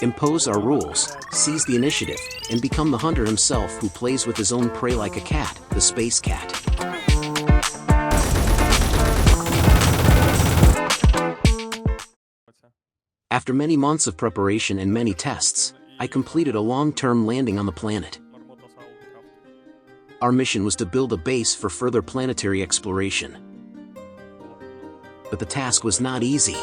impose our rules, seize the initiative, and become the hunter himself who plays with his own prey like a cat, the space cat. After many months of preparation and many tests, I completed a long-term landing on the planet. Our mission was to build a base for further planetary exploration. But the task was not easy.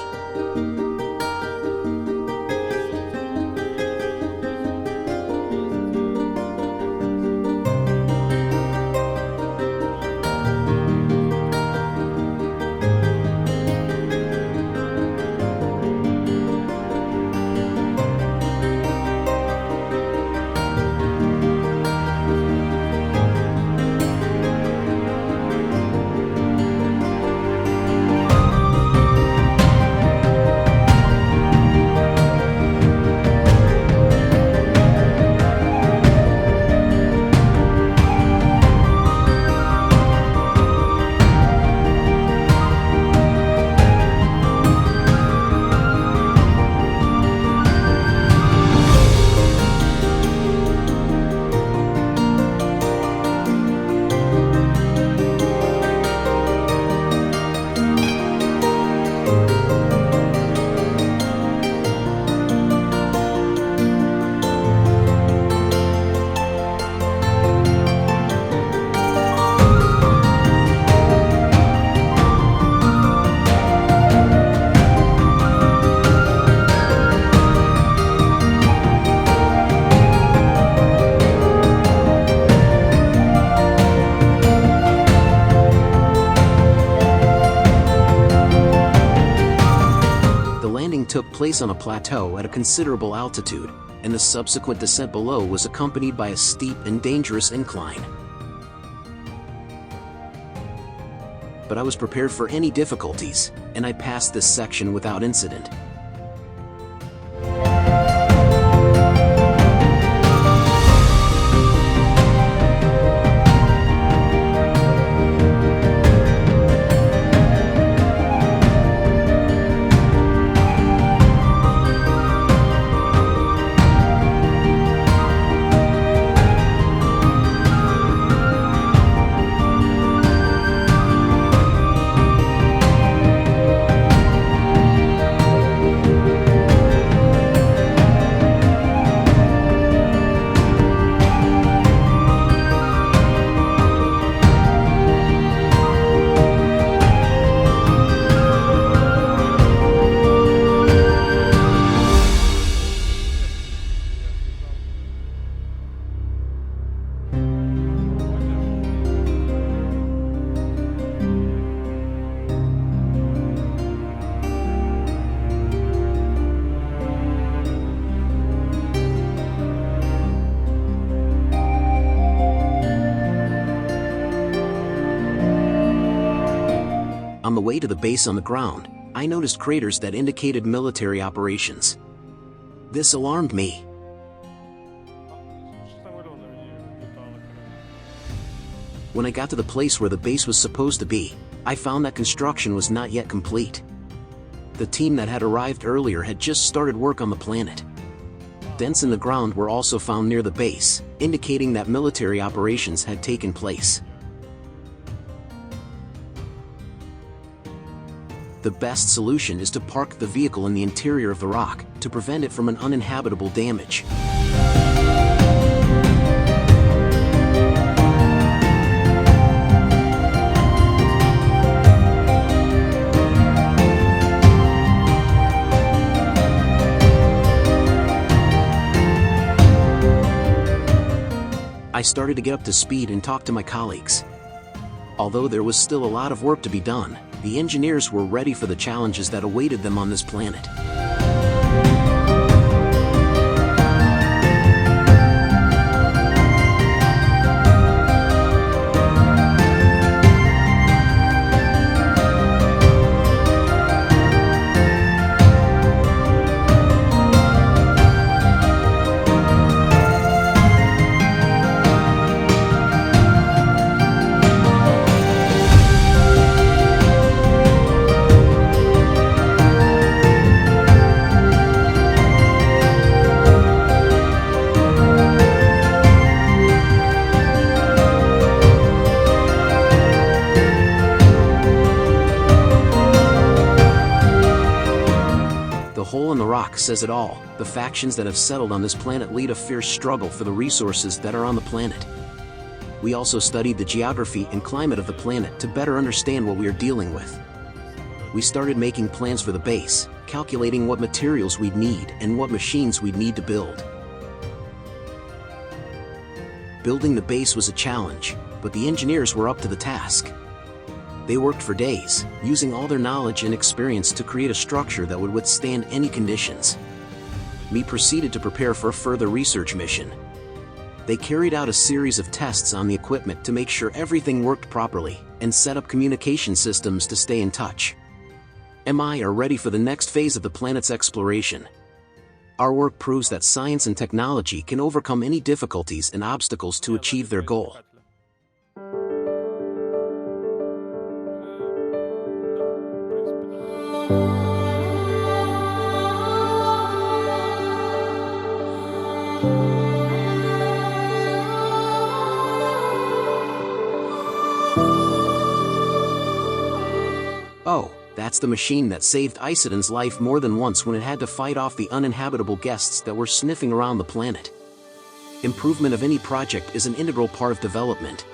Took place on a plateau at a considerable altitude, and the subsequent descent below was accompanied by a steep and dangerous incline. But I was prepared for any difficulties, and I passed this section without incident. On the way to the base on the ground, I noticed craters that indicated military operations. This alarmed me. When I got to the place where the base was supposed to be, I found that construction was not yet complete. The team that had arrived earlier had just started work on the planet. Dents in the ground were also found near the base, indicating that military operations had taken place. The best solution is to park the vehicle in the interior of the rock, to prevent it from an uninhabitable damage. I started to get up to speed and talk to my colleagues. Although there was still a lot of work to be done, the engineers were ready for the challenges that awaited them on this planet. says it all. The factions that have settled on this planet lead a fierce struggle for the resources that are on the planet. We also studied the geography and climate of the planet to better understand what we are dealing with. We started making plans for the base, calculating what materials we'd need and what machines we'd need to build. Building the base was a challenge, but the engineers were up to the task. They worked for days, using all their knowledge and experience to create a structure that would withstand any conditions. We proceeded to prepare for a further research mission. They carried out a series of tests on the equipment to make sure everything worked properly, and set up communication systems to stay in touch. MI are ready for the next phase of the planet's exploration. Our work proves that science and technology can overcome any difficulties and obstacles to achieve their goal. Oh, that's the machine that saved Isodon's life more than once when it had to fight off the uninhabitable guests that were sniffing around the planet. Improvement of any project is an integral part of development.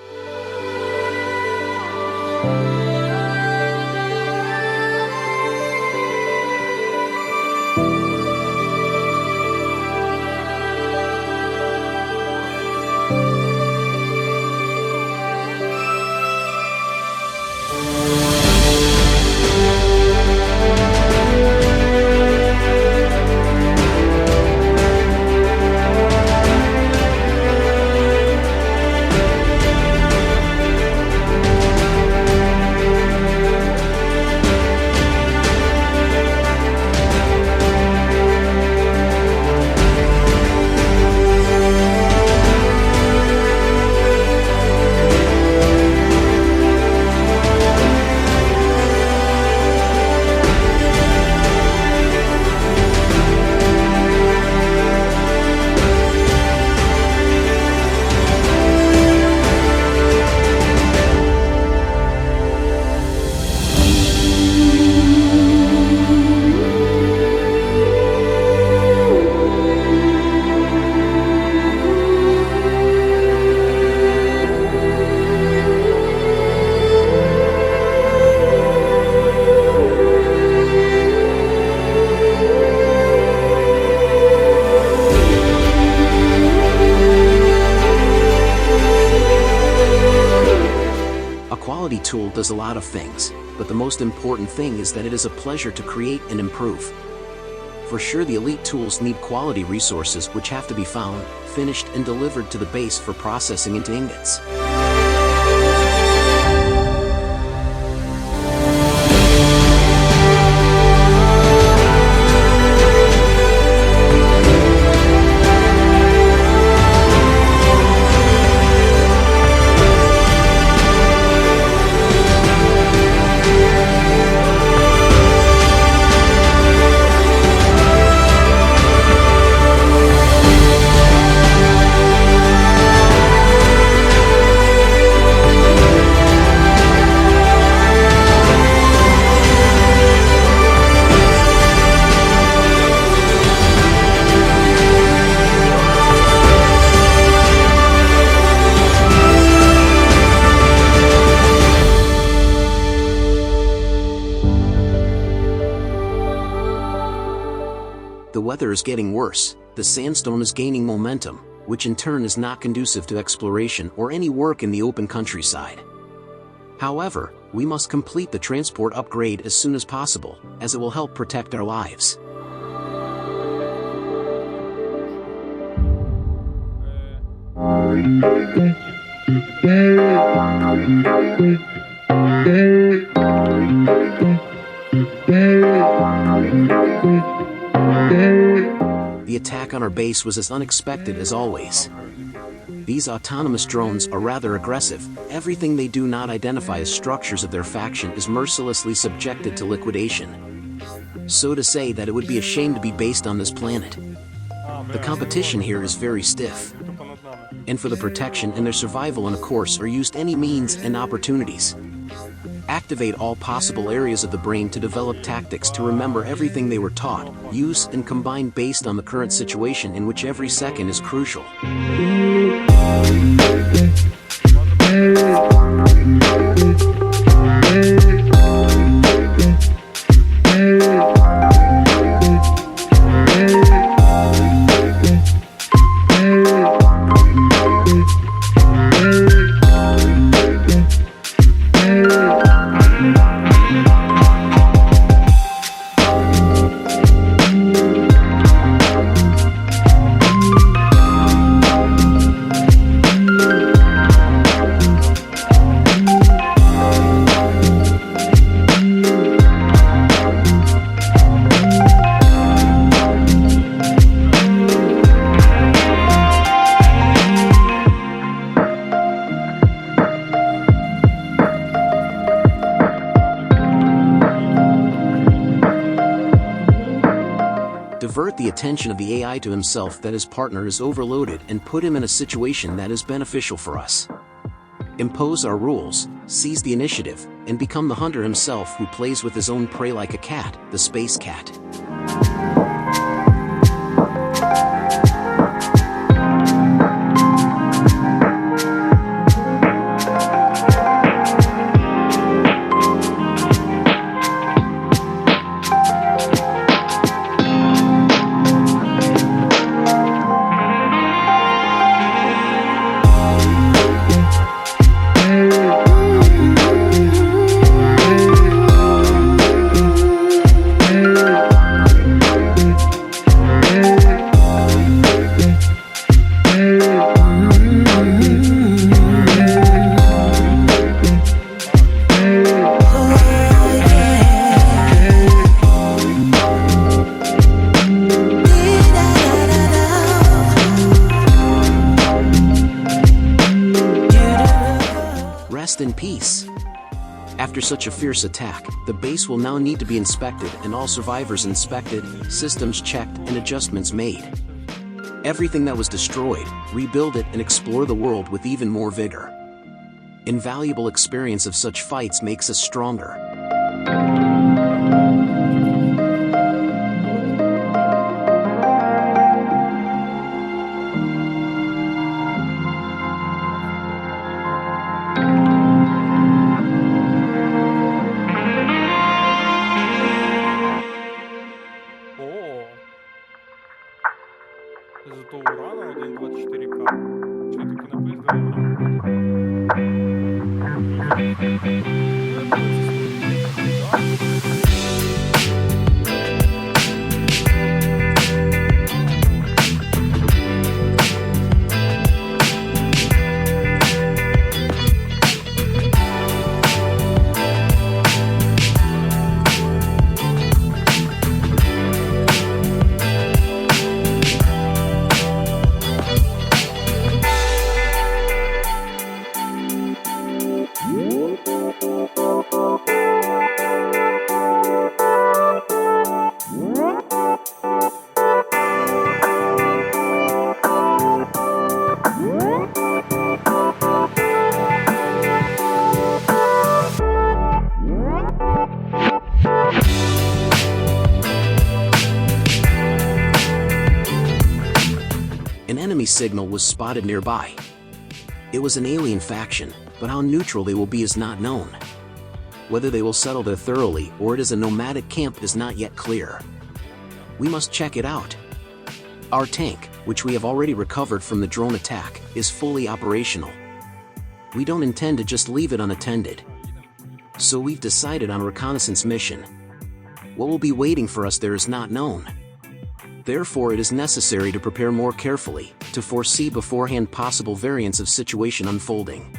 Tool does a lot of things, but the most important thing is that it is a pleasure to create and improve. For sure, the elite tools need quality resources which have to be found, finished and delivered to the base for processing into ingots. The weather is getting worse, the sandstorm is gaining momentum, which in turn is not conducive to exploration or any work in the open countryside. However, we must complete the transport upgrade as soon as possible, as it will help protect our lives. The attack on our base was as unexpected as always. These autonomous drones are rather aggressive. Everything they do not identify as structures of their faction is mercilessly subjected to liquidation. So to say that it would be a shame to be based on this planet. The competition here is very stiff. And for the protection and their survival on a course are used any means and opportunities. Activate all possible areas of the brain to develop tactics to remember everything they were taught, use and combine based on the current situation in which every second is crucial. Divert the attention of the AI to himself that his partner is overloaded and put him in a situation that is beneficial for us. Impose our rules, seize the initiative, and become the hunter himself who plays with his own prey like a cat, the space cat. Rest in peace. After such a fierce attack, the base will now need to be inspected and all survivors inspected, systems checked and adjustments made. Everything that was destroyed, rebuild it and explore the world with even more vigor. Invaluable experience of such fights makes us stronger. Зато урана 1,24К. Что таки An enemy signal was spotted nearby. It was an alien faction, but how neutral they will be is not known. Whether they will settle there thoroughly or it is a nomadic camp is not yet clear. We must check it out. Our tank, which we have already recovered from the drone attack, is fully operational. We don't intend to just leave it unattended. So we've decided on a reconnaissance mission. What will be waiting for us there is not known. Therefore it is necessary to prepare more carefully, to foresee beforehand possible variants of situation unfolding.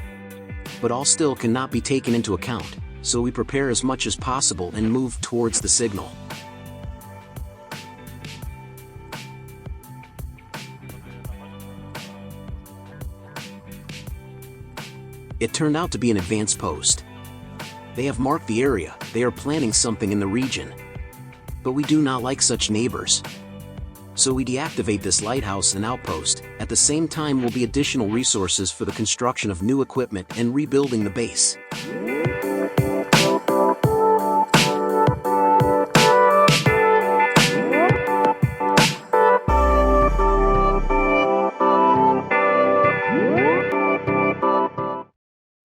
But all still cannot be taken into account, so we prepare as much as possible and move towards the signal. It turned out to be an advanced post. They have marked the area, they are planning something in the region. But we do not like such neighbors. So we deactivate this lighthouse and outpost. At the same time will be additional resources for the construction of new equipment and rebuilding the base.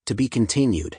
To be continued.